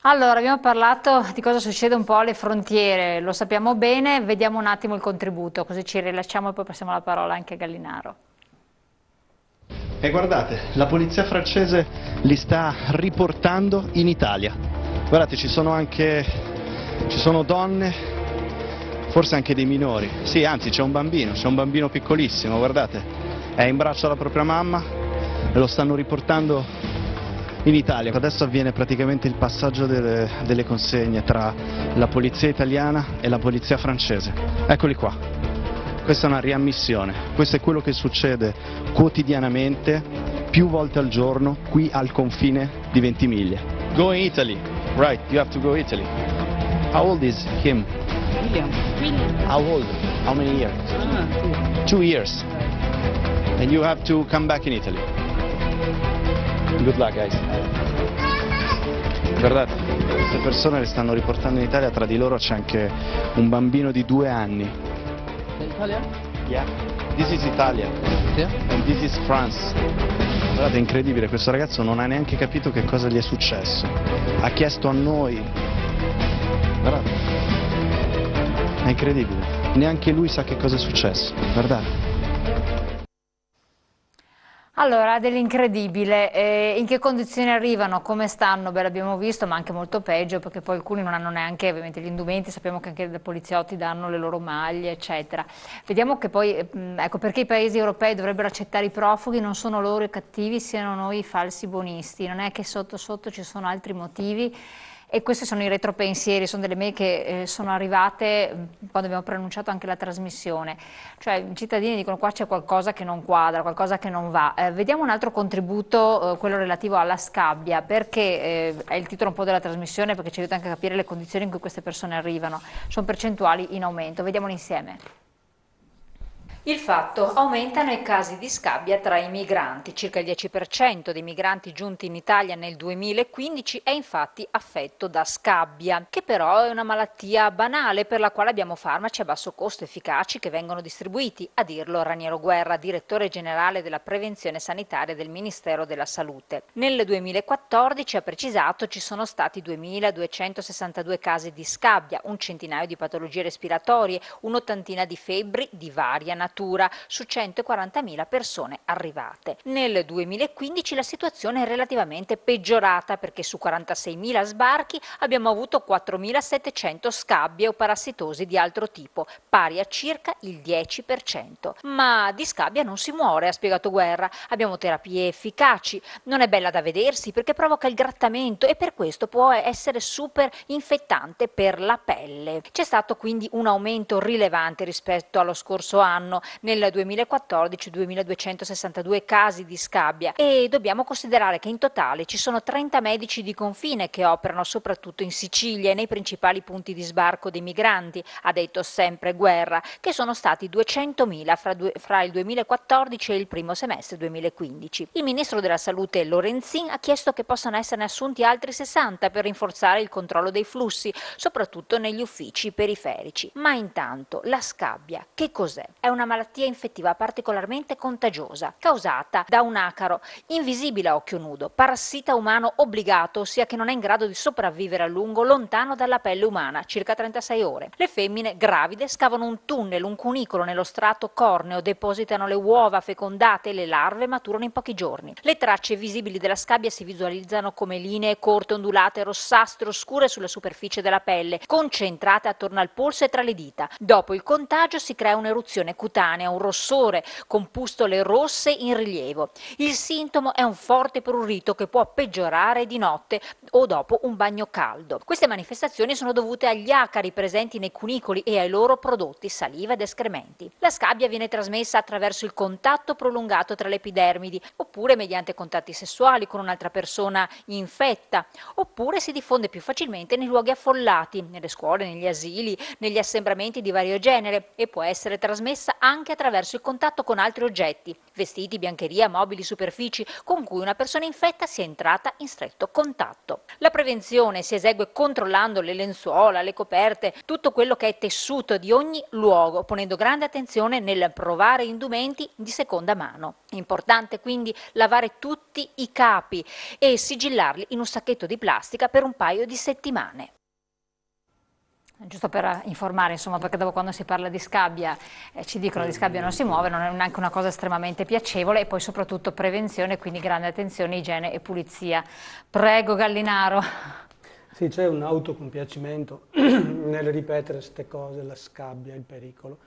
Allora, abbiamo parlato di cosa succede un po' alle frontiere, lo sappiamo bene, vediamo un attimo il contributo, così ci rilasciamo e poi passiamo la parola anche a Gallinaro. E guardate, la polizia francese li sta riportando in Italia. Guardate, ci sono donne, forse anche dei minori. Sì, anzi c'è un bambino piccolissimo, guardate, è in braccio alla propria mamma e lo stanno riportando in Italia. Adesso avviene praticamente il passaggio delle consegne tra la polizia italiana e la polizia francese. Eccoli qua. Questa è una riammissione, questo è quello che succede quotidianamente, più volte al giorno, qui al confine di Ventimiglia. Go in Italy, right, you have to go Italy. How old is him? William. How old? How many years? 2 years. And you have to come back in Italy. Good luck, guys. Guardate, queste persone le stanno riportando in Italia, tra di loro c'è anche un bambino di 2 anni. Italia? Yeah, this is Italia. Yeah. And this is France. Guardate, è incredibile, questo ragazzo non ha neanche capito che cosa gli è successo. Ha chiesto a noi. Guardate. È incredibile. Neanche lui sa che cosa è successo. Guardate. Allora, dell'incredibile, in che condizioni arrivano, come stanno? Beh, l'abbiamo visto, ma anche molto peggio, perché poi alcuni non hanno neanche ovviamente gli indumenti, sappiamo che anche i poliziotti danno le loro maglie, eccetera. Vediamo che poi, ecco, perché i paesi europei dovrebbero accettare i profughi, non sono loro i cattivi, siano noi i falsi buonisti, non è che sotto sotto ci sono altri motivi. E questi sono i retropensieri, sono delle mail che sono arrivate quando abbiamo preannunciato anche la trasmissione. Cioè i cittadini dicono qua c'è qualcosa che non quadra, qualcosa che non va. Vediamo un altro contributo, quello relativo alla scabbia, perché è il titolo un po' della trasmissione, perché ci aiuta anche a capire le condizioni in cui queste persone arrivano. Sono percentuali in aumento, vediamolo insieme. Il fatto: aumentano i casi di scabbia tra i migranti. Circa il 10% dei migranti giunti in Italia nel 2015 è infatti affetto da scabbia, che però è una malattia banale per la quale abbiamo farmaci a basso costo efficaci che vengono distribuiti, a dirlo Raniero Guerra, direttore generale della prevenzione sanitaria del Ministero della Salute. Nel 2014, ha precisato, ci sono stati 2.262 casi di scabbia, un centinaio di patologie respiratorie, un'ottantina di febbri di varia natura su 140.000 persone arrivate. Nel 2015 la situazione è relativamente peggiorata, perché su 46.000 sbarchi abbiamo avuto 4.700 scabbie o parassitosi di altro tipo, pari a circa il 10%. Ma di scabbia non si muore, ha spiegato Guerra. Abbiamo terapie efficaci, non è bella da vedersi perché provoca il grattamento e per questo può essere super infettante per la pelle. C'è stato quindi un aumento rilevante rispetto allo scorso anno. Nel 2014 2.262 casi di scabbia, e dobbiamo considerare che in totale ci sono 30 medici di confine che operano soprattutto in Sicilia e nei principali punti di sbarco dei migranti, ha detto sempre Guerra, che sono stati 200.000 fra il 2014 e il primo semestre 2015. Il ministro della Salute Lorenzin ha chiesto che possano esserne assunti altri 60 per rinforzare il controllo dei flussi, soprattutto negli uffici periferici. Ma intanto la scabbia che cos'è? È una malattia infettiva particolarmente contagiosa, causata da un acaro invisibile a occhio nudo, parassita umano obbligato, ossia che non è in grado di sopravvivere a lungo lontano dalla pelle umana, circa 36 ore. Le femmine gravide scavano un tunnel, un cunicolo nello strato corneo, depositano le uova fecondate e le larve maturano in pochi giorni. Le tracce visibili della scabbia si visualizzano come linee corte, ondulate, rossastre, oscure sulla superficie della pelle, concentrate attorno al polso e tra le dita. Dopo il contagio si crea un'eruzione cutanea, un rossore con pustole rosse in rilievo. Il sintomo è un forte prurito che può peggiorare di notte o dopo un bagno caldo. Queste manifestazioni sono dovute agli acari presenti nei cunicoli e ai loro prodotti saliva ed escrementi. La scabbia viene trasmessa attraverso il contatto prolungato tra le epidermidi, oppure mediante contatti sessuali con un'altra persona infetta, oppure si diffonde più facilmente nei luoghi affollati, nelle scuole, negli asili, negli assembramenti di vario genere, e può essere trasmessa anche anche attraverso il contatto con altri oggetti, vestiti, biancheria, mobili, superfici, con cui una persona infetta sia entrata in stretto contatto. La prevenzione si esegue controllando le lenzuola, le coperte, tutto quello che è tessuto di ogni luogo, ponendo grande attenzione nel provare indumenti di seconda mano. Importante quindi lavare tutti i capi e sigillarli in un sacchetto di plastica per un paio di settimane. Giusto per informare, insomma, perché dopo quando si parla di scabbia ci dicono di scabbia non si muove, non è neanche una cosa estremamente piacevole, e poi soprattutto prevenzione, quindi grande attenzione, igiene e pulizia. Prego Gallinaro. Sì, c'è un autocompiacimento nel ripetere queste cose, la scabbia, il pericolo.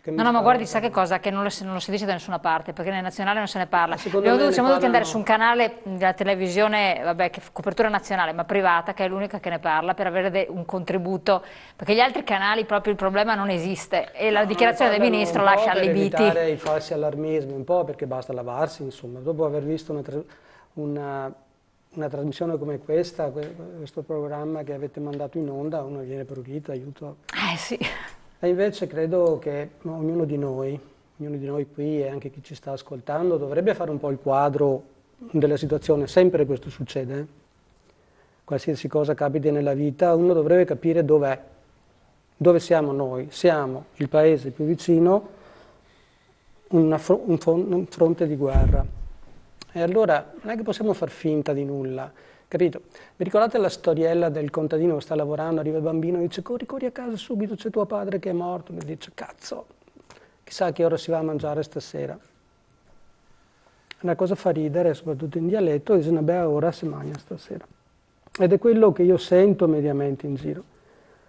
No, ma guardi, sa che cosa? Che non lo si dice da nessuna parte, perché nel nazionale non se ne parla. Siamo dovuti andare su un canale della televisione, vabbè, che copertura nazionale, ma privata, che è l'unica che ne parla, per avere un contributo, perché gli altri canali proprio il problema non esiste, e la dichiarazione del ministro lascia allibiti. Per evitare i falsi allarmismi, un po' perché basta lavarsi, insomma. Dopo aver visto una trasmissione come questa, questo programma che avete mandato in onda, uno viene prurito, aiuto. Sì. E invece credo che ognuno di noi qui e anche chi ci sta ascoltando dovrebbe fare un po' il quadro della situazione. Sempre questo succede, qualsiasi cosa capiti nella vita, uno dovrebbe capire dov'è, dove siamo noi. Siamo il paese più vicino, un fronte di guerra. E allora non è che possiamo far finta di nulla. Capito? Vi ricordate la storiella del contadino che sta lavorando, arriva il bambino e dice corri a casa subito, c'è tuo padre che è morto, mi dice cazzo, chissà a che ora si va a mangiare stasera. Una cosa fa ridere, soprattutto in dialetto, dice vabbè ora si mangia stasera. Ed è quello che io sento mediamente in giro.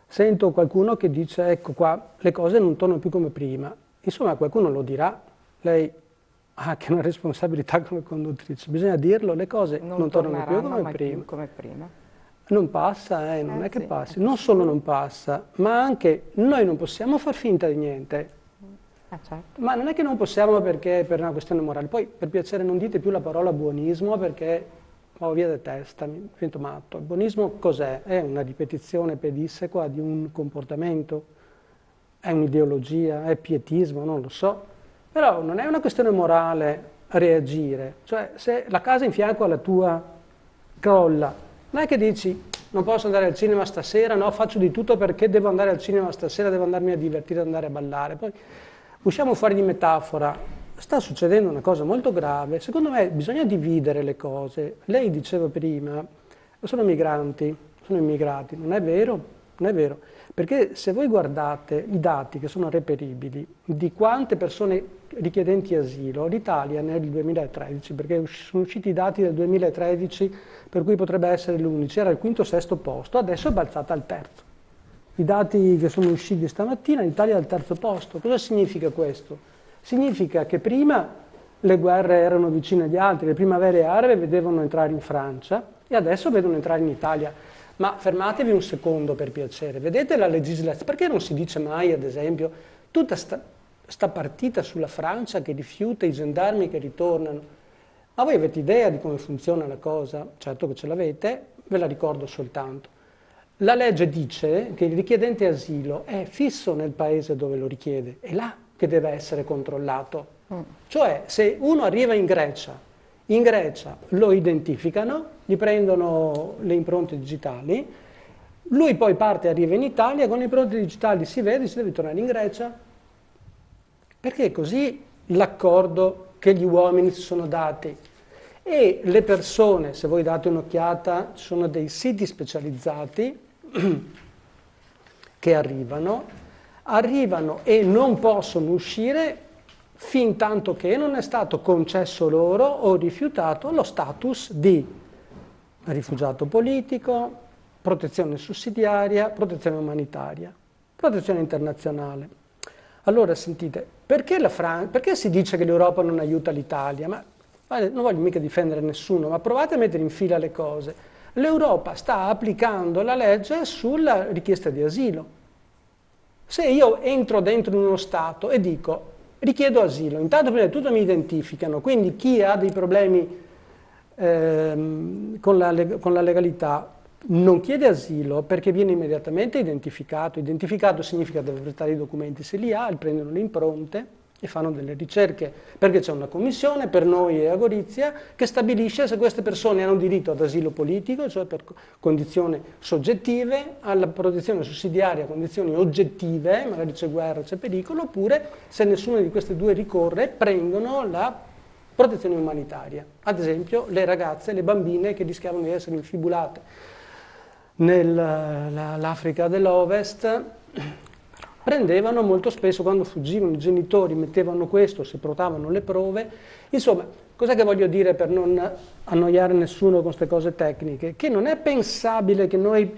Sento qualcuno che dice ecco qua, le cose non tornano più come prima. Insomma qualcuno lo dirà, lei ha anche una responsabilità come conduttrice, bisogna dirlo, le cose non tornano più come prima. Non passa, non è che passi, non solo non passa, ma anche noi non possiamo far finta di niente. Certo. Ma non è che non possiamo perché per una questione morale, poi per piacere non dite più la parola buonismo perché ho via di testa, mi sento matto. Il buonismo cos'è? È una ripetizione pedissequa di un comportamento, è un'ideologia, è pietismo, non lo so. Però non è una questione morale reagire, cioè se la casa in fianco alla tua crolla, non è che dici non posso andare al cinema stasera, no, faccio di tutto perché devo andare al cinema stasera, devo andarmi a divertire, andare a ballare. Poi usciamo fuori di metafora, sta succedendo una cosa molto grave, secondo me bisogna dividere le cose. Lei diceva prima, sono migranti, sono immigrati, non è vero? Non è vero, perché se voi guardate i dati che sono reperibili di quante persone richiedenti asilo, l'Italia nel 2013, perché sono usciti i dati del 2013 per cui potrebbe essere l'11, era al quinto o sesto posto, adesso è balzata al terzo. I dati che sono usciti stamattina, l'Italia è al terzo posto. Cosa significa questo? Significa che prima le guerre erano vicine agli altri, le primavere arabe vedevano entrare in Francia e adesso vedono entrare in Italia. Ma fermatevi un secondo per piacere, vedete la legislazione, perché non si dice mai ad esempio tutta sta partita sulla Francia che rifiuta i gendarmi che ritornano? Ma voi avete idea di come funziona la cosa? Certo che ce l'avete, ve la ricordo soltanto. La legge dice che il richiedente asilo è fisso nel paese dove lo richiede, è là che deve essere controllato. Cioè se uno arriva in Grecia lo identificano, gli prendono le impronte digitali, lui poi parte e arriva in Italia, con le impronte digitali si vede se deve tornare in Grecia, perché è così l'accordo che gli uomini si sono dati. E le persone, se voi date un'occhiata, ci sono dei siti specializzati che arrivano e non possono uscire fin tanto che non è stato concesso loro o rifiutato lo status di rifugiato politico, protezione sussidiaria, protezione umanitaria, protezione internazionale. Allora sentite, perché si dice che l'Europa non aiuta l'Italia? Ma non voglio mica difendere nessuno, ma provate a mettere in fila le cose. L'Europa sta applicando la legge sulla richiesta di asilo. Se io entro dentro in uno Stato e dico richiedo asilo, intanto prima di tutto mi identificano, quindi chi ha dei problemi con la legalità non chiede asilo perché viene immediatamente identificato. Identificato significa deve portare i documenti se li ha, prendono le impronte e fanno delle ricerche, perché c'è una commissione per noi e a Gorizia che stabilisce se queste persone hanno diritto ad asilo politico, cioè per condizioni soggettive, alla protezione sussidiaria a condizioni oggettive, magari c'è guerra, c'è pericolo, oppure se nessuna di queste due ricorre, prendono la protezione umanitaria. Ad esempio le ragazze, le bambine che rischiavano di essere infibulate nell'Africa dell'Ovest, prendevano molto spesso, quando fuggivano i genitori mettevano questo, si portavano le prove. Insomma, cos'è che voglio dire per non annoiare nessuno con queste cose tecniche? Che non è pensabile che noi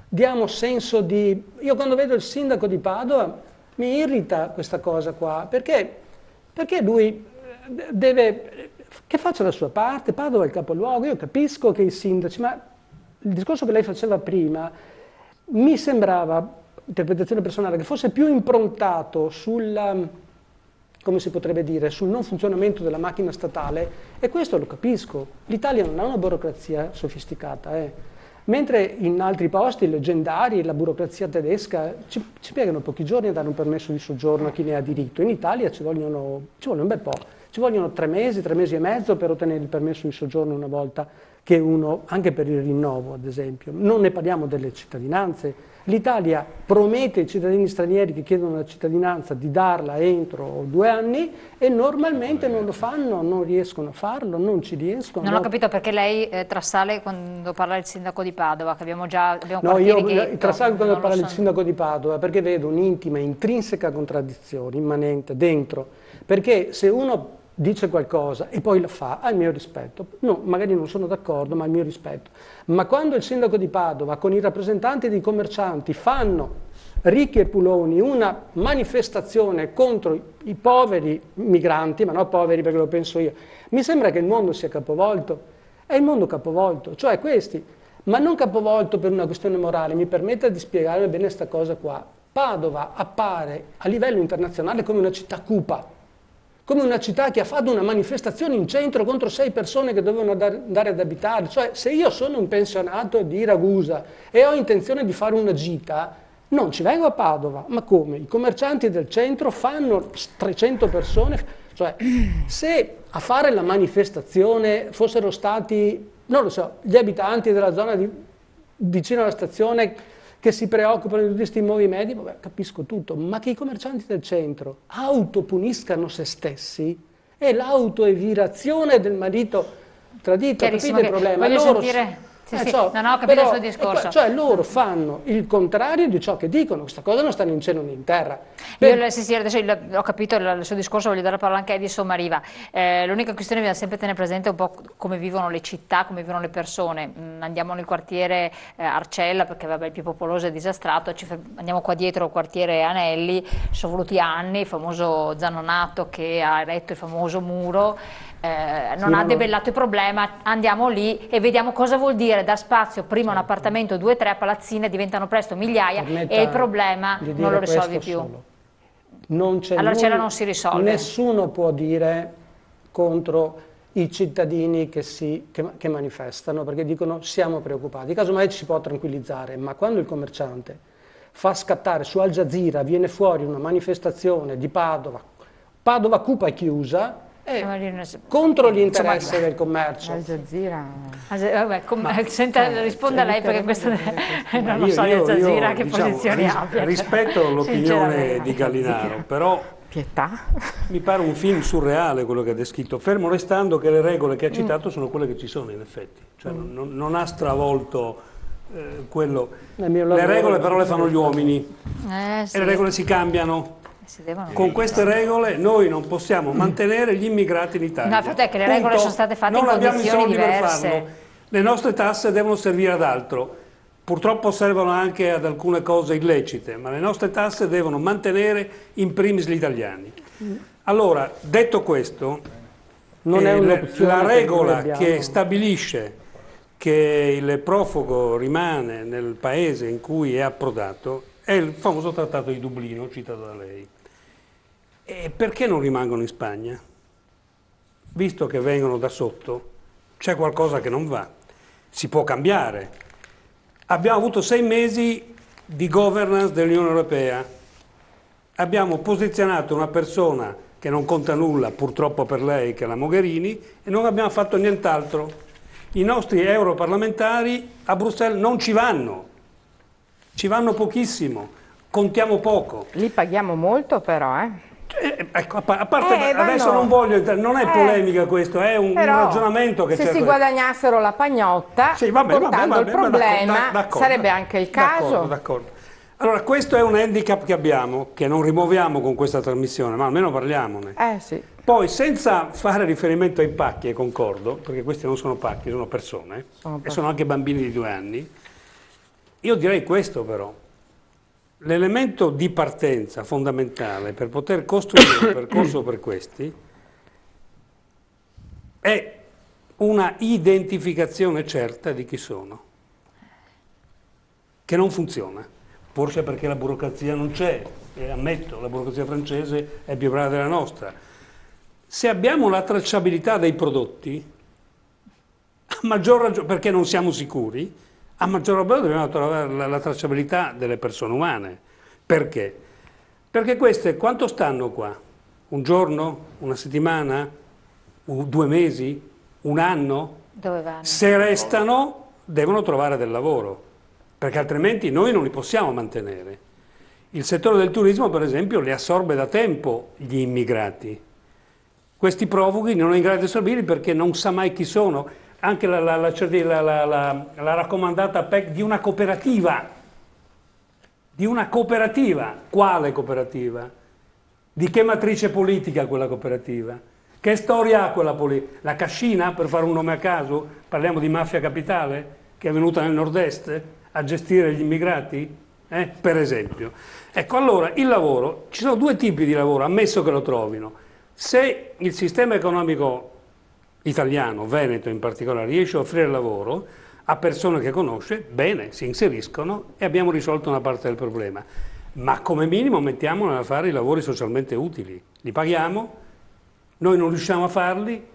diamo senso di... Io quando vedo il sindaco di Padova mi irrita questa cosa qua, perché lui deve... che faccia la sua parte, Padova è il capoluogo, io capisco che i sindaci, ma il discorso che lei faceva prima mi sembrava, interpretazione personale, che fosse più improntato sul, come si potrebbe dire, sul non funzionamento della macchina statale, e questo lo capisco. L'Italia non ha una burocrazia sofisticata, mentre in altri posti leggendari la burocrazia tedesca ci piegano pochi giorni a dare un permesso di soggiorno a chi ne ha diritto. In Italia ci vuole un bel po', ci vogliono 3 mesi e mezzo per ottenere il permesso di soggiorno una volta che uno, anche per il rinnovo ad esempio. Non ne parliamo delle cittadinanze. L'Italia promette ai cittadini stranieri che chiedono la cittadinanza di darla entro 2 anni e normalmente non lo fanno, non riescono a farlo, non ci riescono. Non ho capito perché lei trasale quando parla del sindaco di Padova, che abbiamo No, io trasale quando parla del sindaco di Padova perché vedo un'intima, intrinseca contraddizione immanente dentro, perché se uno dice qualcosa e poi lo fa, ha il mio rispetto. No, magari non sono d'accordo, ma ha il mio rispetto. Ma quando il sindaco di Padova con i rappresentanti dei commercianti fanno, ricchi e puloni, una manifestazione contro i poveri migranti, ma non poveri perché lo penso io, mi sembra che il mondo sia capovolto. È il mondo capovolto, cioè questi, ma non capovolto per una questione morale. Mi permetta di spiegare bene questa cosa qua. Padova appare a livello internazionale come una città cupa, come una città che ha fatto una manifestazione in centro contro 6 persone che dovevano andare ad abitare. Cioè, se io sono un pensionato di Ragusa e ho intenzione di fare una gita, non ci vengo a Padova. Ma come? I commercianti del centro fanno 300 persone. Cioè, se a fare la manifestazione fossero stati, non lo so, gli abitanti della zona vicino alla stazione che si preoccupano di tutti questi movimenti, vabbè, capisco tutto, ma che i commercianti del centro autopuniscano se stessi è l'autoevirazione del marito tradito, capite il problema? Voglio sentire... non ho capito il suo discorso. Cioè loro fanno il contrario di ciò che dicono, questa cosa non sta né in cielo né in terra. Adesso ho capito il suo discorso, voglio dare la parola anche a Edison Mariva. L'unica questione bisogna sempre tenere presente un po' come vivono le città, come vivono le persone. Andiamo nel quartiere Arcella, perché vabbè, il più popoloso è disastrato, andiamo qua dietro al quartiere Anelli, sono voluti anni, il famoso Zanonato che ha eretto il famoso muro, non ha debellato il problema, andiamo lì e vediamo cosa vuol dire dar spazio prima a un appartamento, 2 o 3 a palazzine, diventano presto migliaia e il problema non lo risolvi più. Allora non si risolve. Nessuno può dire contro i cittadini che manifestano, perché dicono siamo preoccupati, casomai ci si può tranquillizzare, ma quando il commerciante fa scattare su Al Jazeera, viene fuori una manifestazione di Padova cupa e chiusa, contro gli interessi del commercio. Al Jazeera. Risponda lei perché questo non lo so di Al Jazeera che posizioni abbia. Rispetto all'opinione di Gallinaro, però pietà. Mi pare un film surreale quello che ha descritto, fermo restando che le regole che ha citato sono quelle che ci sono in effetti, cioè non ha stravolto quello. Le regole però le fanno gli uomini e le regole si cambiano. Con queste regole noi non possiamo mantenere gli immigrati in Italia. No, il fatto è che le regole sono state fatte in condizioni diverse. Non abbiamo i soldi per farlo. Le nostre tasse devono servire ad altro. Purtroppo servono anche ad alcune cose illecite, ma le nostre tasse devono mantenere in primis gli italiani. Allora, detto questo, la regola che stabilisce che il profugo rimane nel paese in cui è approdato è il famoso Trattato di Dublino citato da lei. E perché non rimangono in Spagna? Visto che vengono da sotto, c'è qualcosa che non va. Si può cambiare. Abbiamo avuto 6 mesi di governance dell'Unione Europea. Abbiamo posizionato una persona che non conta nulla purtroppo per lei, che è la Mogherini, e non abbiamo fatto nient'altro. I nostri europarlamentari a Bruxelles non ci vanno pochissimo, contiamo poco. Li paghiamo molto però, Ecco, a parte adesso non voglio entrare, non è polemica questo, è un ragionamento che se si guadagnassero la pagnotta, sì, portando il problema, sarebbe anche il caso. D'accordo. Allora, questo è un handicap che abbiamo, che non rimuoviamo con questa trasmissione, ma almeno parliamone. Sì. Poi, senza fare riferimento ai pacchi, e concordo, perché questi non sono pacchi, sono persone, e sono anche bambini di 2 anni, io direi questo però. L'elemento di partenza fondamentale per poter costruire un percorso per questi è una identificazione certa di chi sono, che non funziona. Forse perché la burocrazia non c'è, e ammetto, la burocrazia francese è più brava della nostra. Se abbiamo la tracciabilità dei prodotti, a maggior ragione, perché non siamo sicuri, a maggior ragione dobbiamo trovare la tracciabilità delle persone umane. Perché? Perché queste quanto stanno qua? Un giorno? Una settimana? 2 mesi? Un anno? Dove vanno? Se restano devono trovare del lavoro, perché altrimenti noi non li possiamo mantenere. Il settore del turismo, per esempio, li assorbe da tempo gli immigrati. Questi profughi non è in grado di assorbirli perché non sa mai chi sono. Anche la raccomandata PEC di una cooperativa. Di una cooperativa. Quale cooperativa? Di che matrice politica quella cooperativa? Che storia ha quella politica? La Cascina, per fare un nome a caso? Parliamo di mafia capitale che è venuta nel nord-est a gestire gli immigrati? Per esempio. Ecco, allora, il lavoro, ci sono 2 tipi di lavoro, ammesso che lo trovino. Se il sistema economico italiano, veneto in particolare, riesce a offrire lavoro a persone che conosce, bene, si inseriscono e abbiamo risolto una parte del problema. Ma come minimo mettiamoli a fare i lavori socialmente utili. Li paghiamo, noi non riusciamo a farli.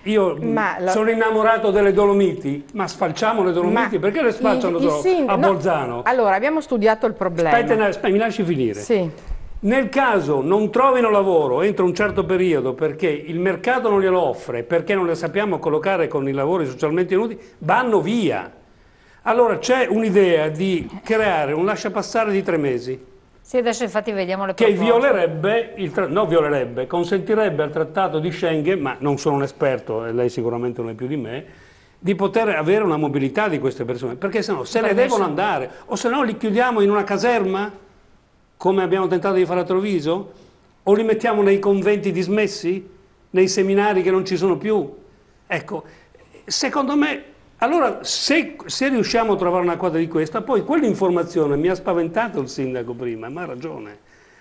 Io sono innamorato delle Dolomiti, ma sfalciamo le Dolomiti? Perché le sfalciano a Bolzano? No. Allora, abbiamo studiato il problema. Aspetta, mi lasci finire. Sì. Nel caso non trovino lavoro entro un certo periodo perché il mercato non glielo offre, perché non le sappiamo collocare con i lavori socialmente utili, vanno via. Allora c'è un'idea di creare un lasciapassare di 3 mesi. Sì, adesso infatti vediamo le proposte. Che consentirebbe al trattato di Schengen, ma non sono un esperto e lei sicuramente non è più di me, di poter avere una mobilità di queste persone, perché sennò se ne devono andare, o se no li chiudiamo in una caserma, come abbiamo tentato di fare a Treviso, o li mettiamo nei conventi dismessi, nei seminari che non ci sono più. Ecco, secondo me, allora se riusciamo a trovare una quadra di questa, poi quell'informazione mi ha spaventato il sindaco prima, ma ha ragione.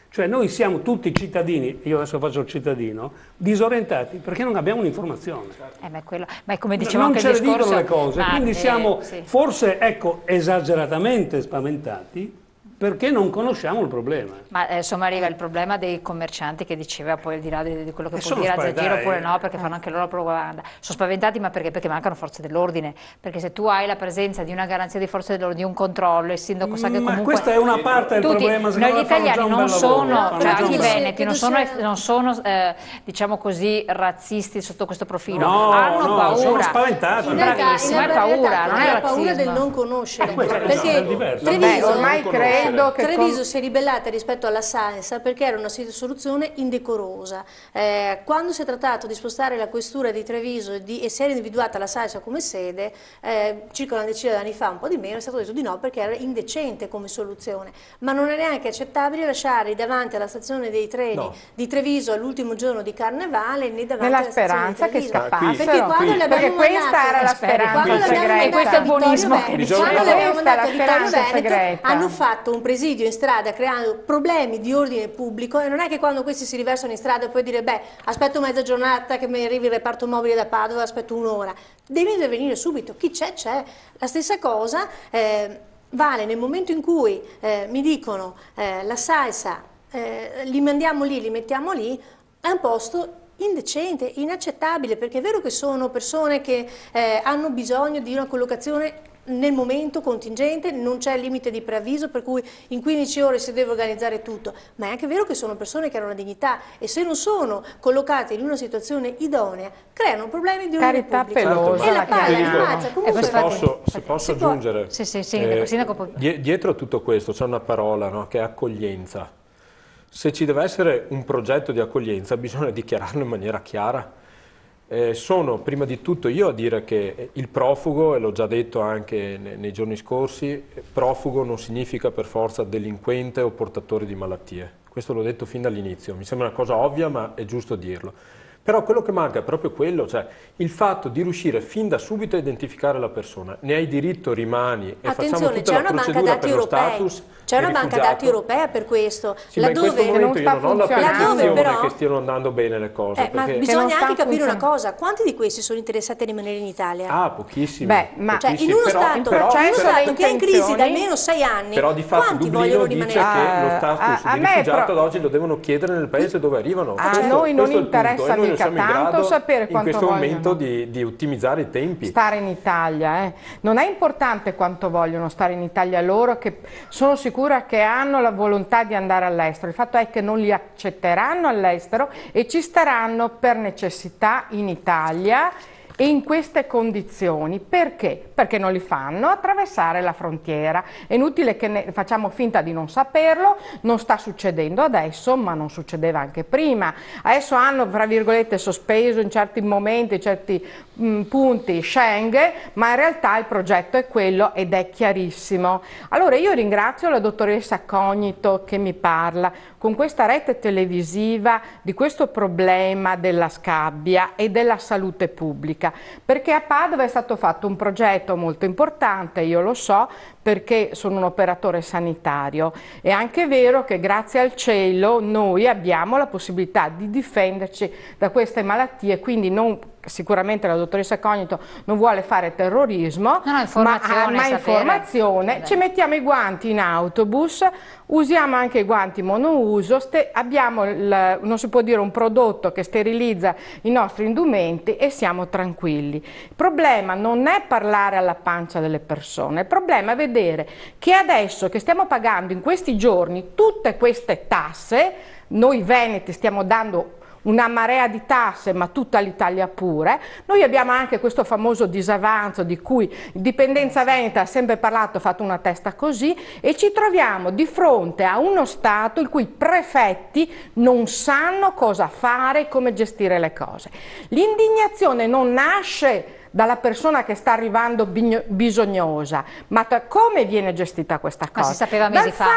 Cioè noi siamo tutti cittadini, io adesso faccio il cittadino, disorientati perché non abbiamo un'informazione. Ma è come dicevamo anche il discorso... Non ce le dicono le cose, quindi siamo forse, ecco, esageratamente spaventati, perché non conosciamo il problema. Ma insomma arriva il problema dei commercianti che diceva poi al di là di quello che può dire a Giro oppure no, perché fanno anche loro propaganda. Sono spaventati ma perché? Perché mancano forze dell'ordine, perché se tu hai la presenza di una garanzia di forze dell'ordine, di un controllo, il sindaco sa che comunque... Ma questa è una parte del problema. Gli italiani non sono, cioè anche i veneti, non sono diciamo così razzisti sotto questo profilo. Hanno paura. Sono spaventati. Bravissimo, è paura, non è razzismo. paura del non conoscere. Perché Treviso, ormai credo che Treviso si è ribellata rispetto alla salsa perché era una soluzione indecorosa. Quando si è trattato di spostare la questura di Treviso e si era individuata la salsa come sede, circa una decina di anni fa, un po' di meno, è stato detto di no perché era indecente come soluzione. Ma non è neanche accettabile lasciare davanti alla stazione dei treni di Treviso all'ultimo giorno di Carnevale né davanti alla stazione di Treviso. Che scappassero. Perché quando l'abbiamo questa era la speranza segreta. E questo è il buonismo. Quando l'abbiamo mandata a Vittorio Veneto hanno fatto un presidio in strada creando problemi di ordine pubblico e non è che quando questi si riversano in strada puoi dire beh aspetto mezza giornata che mi arrivi il reparto mobile da Padova, aspetto un'ora, devi intervenire subito, chi c'è c'è. La stessa cosa vale nel momento in cui mi dicono la salsa li mandiamo lì, li mettiamo lì, è un posto indecente, inaccettabile, perché è vero che sono persone che hanno bisogno di una collocazione nel momento contingente, non c'è limite di preavviso per cui in 15 ore si deve organizzare tutto, ma è anche vero che sono persone che hanno una dignità e se non sono collocate in una situazione idonea creano problemi di ordine pubblico. Pelosa, e la palla in mazza. Se posso aggiungere, dietro a tutto questo c'è una parola, no, che è accoglienza. Se ci deve essere un progetto di accoglienza bisogna dichiararlo in maniera chiara. Sono prima di tutto io a dire che il profugo, e l'ho già detto anche nei giorni scorsi, profugo non significa per forza delinquente o portatore di malattie. Questo l'ho detto fin dall'inizio, mi sembra una cosa ovvia ma è giusto dirlo. Però quello che manca è proprio quello, cioè il fatto di riuscire fin da subito a identificare la persona. Ne hai diritto, rimani e facciamo tutta la procedura per lo status. C'è una banca dati europea per questo. Sì, ma in questo momento io non ho la percezione che stiano andando bene le cose. Ma bisogna anche capire una cosa, quanti di questi sono interessati a rimanere in Italia? Ah, pochissimi. Cioè, in uno Stato che è in crisi da almeno 6 anni, però di fatto Dublino dice che lo status di rifugiato ad oggi lo devono chiedere nel paese dove arrivano. A noi non interessa mica tanto sapere quanto in questo momento di ottimizzare i tempi. Stare in Italia, non è importante quanto vogliono stare in Italia loro, che sono sicura che hanno la volontà di andare all'estero. Il fatto è che non li accetteranno all'estero e ci staranno per necessità in Italia e in queste condizioni. Perché? Perché non li fanno attraversare la frontiera. È inutile che ne facciamo finta di non saperlo, non sta succedendo adesso, ma non succedeva anche prima. Adesso hanno, tra virgolette, sospeso in certi momenti, certi punti Schengen, ma in realtà il progetto è quello ed è chiarissimo. Allora io ringrazio la dottoressa Cognito che mi parla con questa rete televisiva di questo problema della scabbia e della salute pubblica, perché a Padova è stato fatto un progetto molto importante, io lo so perché sono un operatore sanitario. È anche vero che grazie al cielo noi abbiamo la possibilità di difenderci da queste malattie, quindi sicuramente la dottoressa Cognito non vuole fare terrorismo, ma informazione. Ci mettiamo i guanti in autobus, usiamo anche i guanti monouso, abbiamo non si può dire un prodotto che sterilizza i nostri indumenti e siamo tranquilli. Il problema non è parlare alla pancia delle persone, il problema è vedere che adesso che stiamo pagando in questi giorni tutte queste tasse, noi veneti stiamo dando una marea di tasse, ma tutta l'Italia pure. Noi abbiamo anche questo famoso disavanzo di cui Dipendenza Veneta ha sempre parlato, ha fatto una testa così, e ci troviamo di fronte a uno Stato il cui prefetti non sanno cosa fare, come gestire le cose. L'indignazione non nasce dalla persona che sta arrivando bisognosa, ma come viene gestita questa cosa? Ma si sapeva mesi fa.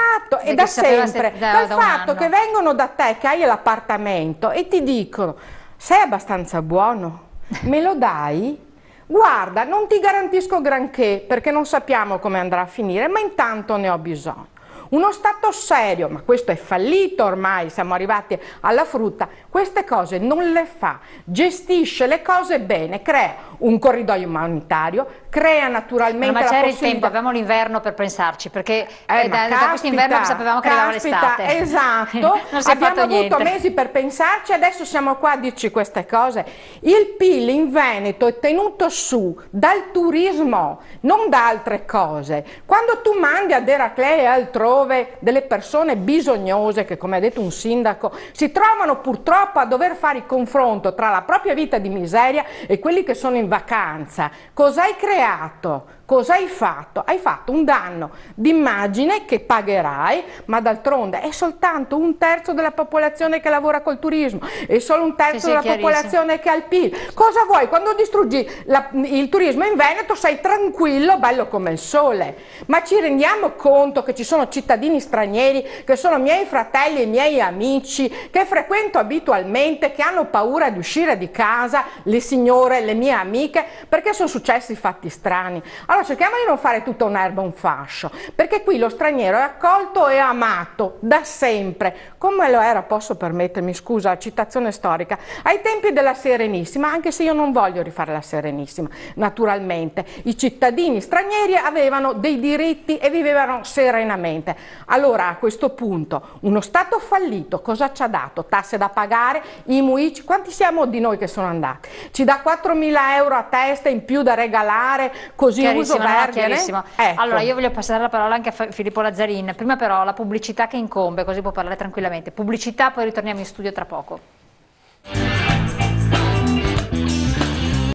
E da sempre, dal fatto che vengono da te, che hai l'appartamento, e ti dicono, sei abbastanza buono? Me lo dai? Guarda, non ti garantisco granché, perché non sappiamo come andrà a finire, ma intanto ne ho bisogno. Uno Stato serio, ma questo è fallito ormai, siamo arrivati alla frutta, queste cose non le fa, gestisce le cose bene, crea un corridoio umanitario, crea naturalmente ma c'era il tempo, avevamo l'inverno per pensarci, perché da questo inverno sapevamo che arrivava l'estate. Esatto, abbiamo avuto mesi per pensarci, adesso siamo qua a dirci queste cose. Il PIL in Veneto è tenuto su dal turismo, non da altre cose. Quando tu mandi ad Eraclea e altrove delle persone bisognose che, come ha detto un sindaco, si trovano purtroppo a dover fare il confronto tra la propria vita di miseria e quelli che sono in vacanza, cosa hai creato? Cosa hai fatto? Hai fatto un danno d'immagine che pagherai, ma d'altronde è soltanto 1/3 della popolazione che lavora col turismo, è solo 1/3 della popolazione che ha il PIL. Cosa vuoi? Quando distruggi il turismo in Veneto sei tranquillo, bello come il sole, ma ci rendiamo conto che ci sono cittadini stranieri che sono miei fratelli e miei amici, che frequento abitualmente, che hanno paura di uscire di casa, le signore, le mie amiche, perché sono successi fatti strani. Allora cerchiamo di non fare tutta un'erba un fascio, perché qui lo straniero è accolto e amato da sempre, come lo era, posso permettermi, scusa, la citazione storica, ai tempi della Serenissima, anche se io non voglio rifare la Serenissima, naturalmente. I cittadini stranieri avevano dei diritti e vivevano serenamente. Allora a questo punto uno Stato fallito cosa ci ha dato? Tasse da pagare, IMU, quanti siamo di noi che sono andati? Ci dà 4.000 euro a testa in più da regalare, così chiarissimo. Ecco. Allora io voglio passare la parola anche a Filippo Lazzarin, prima però la pubblicità che incombe, così può parlare tranquillamente. Pubblicità, poi ritorniamo in studio tra poco.